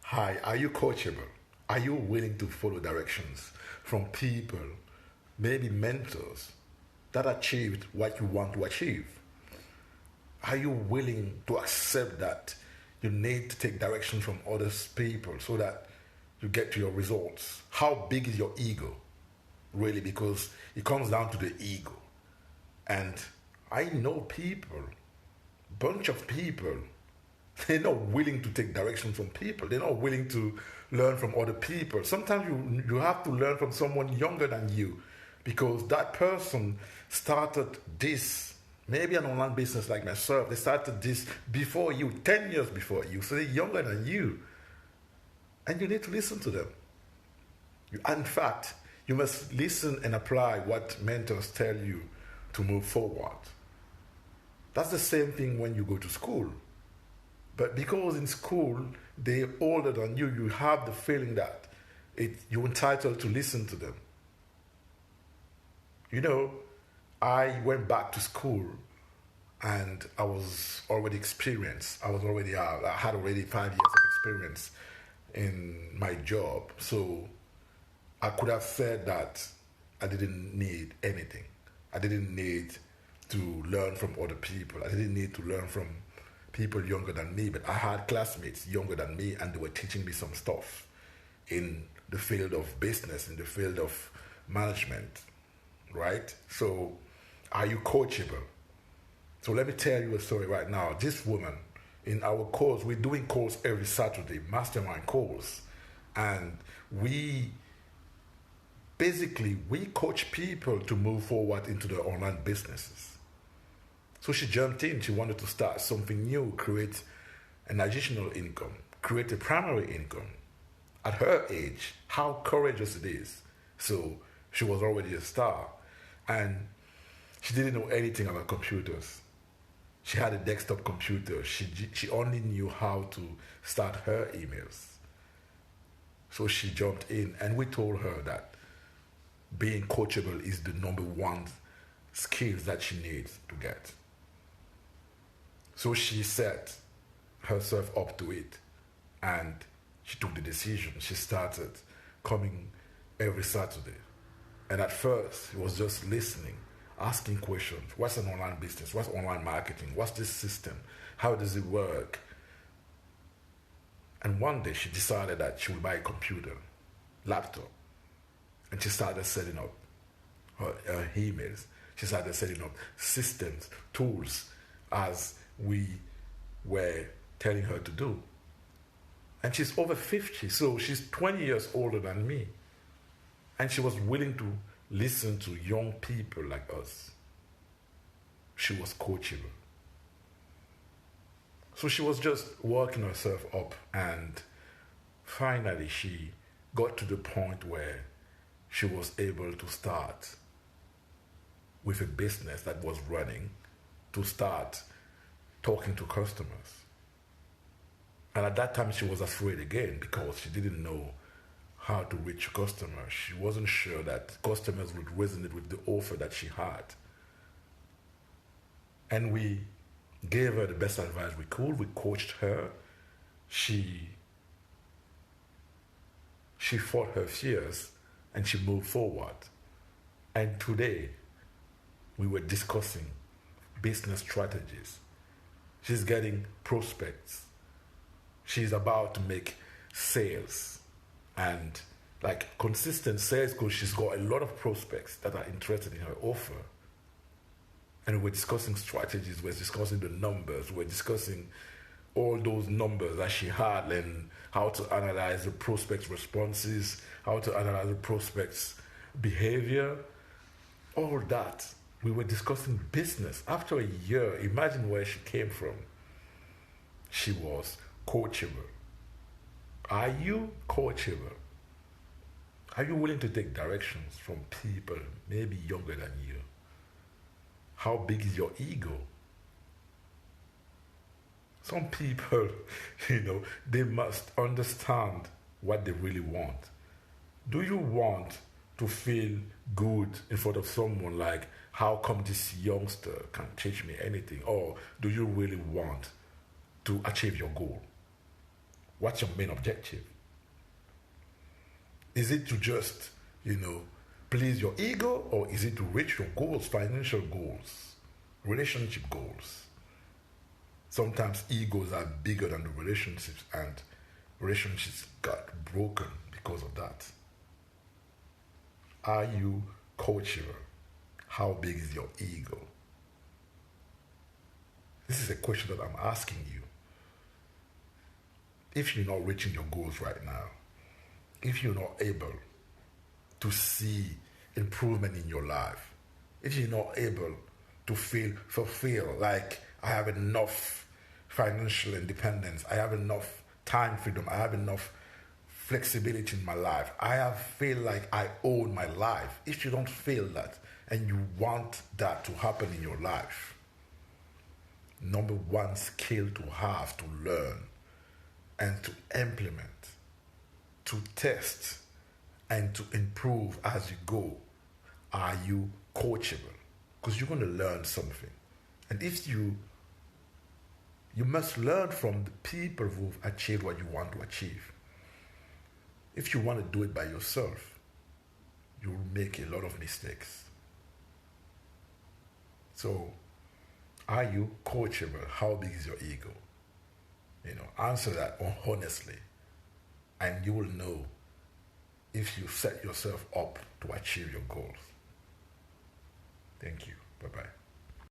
Hi, are you coachable? Are you willing to follow directions from people, maybe mentors, that achieved what you want to achieve? Are you willing to accept that you need to take direction from other people so that you get to your results? How big is your ego, really? Because it comes down to the ego. And I know people, bunch of people, they're not willing to take direction from people. They're not willing to learn from other people. Sometimes you have to learn from someone younger than you because that person started this, maybe an online business like myself. They started this before you, 10 years before you. So they're younger than you. And you need to listen to them. In fact, you must listen and apply what mentors tell you to move forward. That's the same thing when you go to school. But because in school they're older than you, you have the feeling that you're entitled to listen to them. You know, I went back to school and I was already experienced. I had already 5 years of experience in my job. So I could have said that I didn't need anything. I didn't need to learn from other people. I didn't need to learn from people younger than me, but I had classmates younger than me and they were teaching me some stuff in the field of business, in the field of management, right? So, are you coachable? So, let me tell you a story right now. This woman, in our course, we're doing calls every Saturday, mastermind calls, and we coach people to move forward into their online businesses. So she jumped in. She wanted to start something new, create an additional income, create a primary income. At her age, how courageous it is. So she was already a star. And she didn't know anything about computers. She had a desktop computer. She only knew how to start her emails. So she jumped in and we told her that being coachable is the number one skills that she needs to get. So she set herself up to it and she took the decision. She started coming every Saturday. And at first, it was just listening, asking questions. What's an online business? What's online marketing? What's this system? How does it work? And one day she decided that she would buy a computer, laptop. And she started setting up her emails. She started setting up systems, tools, as we were telling her to do. And she's over 50, so she's 20 years older than me. And she was willing to listen to young people like us. She was coachable. So she was just working herself up, and finally she got to the point where she was able to start with a business that was running, to start talking to customers. And at that time, she was afraid again because she didn't know how to reach customers. She wasn't sure that customers would resonate with the offer that she had. And we gave her the best advice we could. We coached her. She fought her fears and she moved forward. And today, we were discussing business strategies. She's getting prospects. She's about to make sales and like consistent sales because she's got a lot of prospects that are interested in her offer. And we're discussing strategies, we're discussing the numbers, we're discussing all those numbers that she had and how to analyze the prospects' responses, how to analyze the prospects' behavior, all that. We were discussing business. After a year, imagine where she came from. She was coachable. Are you coachable? Are you willing to take directions from people maybe younger than you? How big is your ego? Some people, they must understand what they really want. Do you want to feel good in front of someone like, how come this youngster can teach me anything? Or do you really want to achieve your goal? What's your main objective? Is it to just, please your ego, or is it to reach your goals, financial goals, relationship goals? Sometimes egos are bigger than the relationships, and relationships got broken because of that. Are you coachable? How big is your ego? This is a question that I'm asking you. If you're not reaching your goals right now, if you're not able to see improvement in your life, if you're not able to feel fulfilled, like I have enough financial independence, I have enough time freedom, I have enough flexibility in my life, feel like I own my life. If you don't feel that and you want that to happen in your life, number one skill to have, to learn and to implement, to test and to improve as you go, are you coachable? Because you're going to learn something. And if you must learn from the people who've achieved what you want to achieve. If you want to do it by yourself, you'll make a lot of mistakes. So, are you coachable? How big is your ego? Answer that honestly, and you will know if you set yourself up to achieve your goals. Thank you. Bye-bye.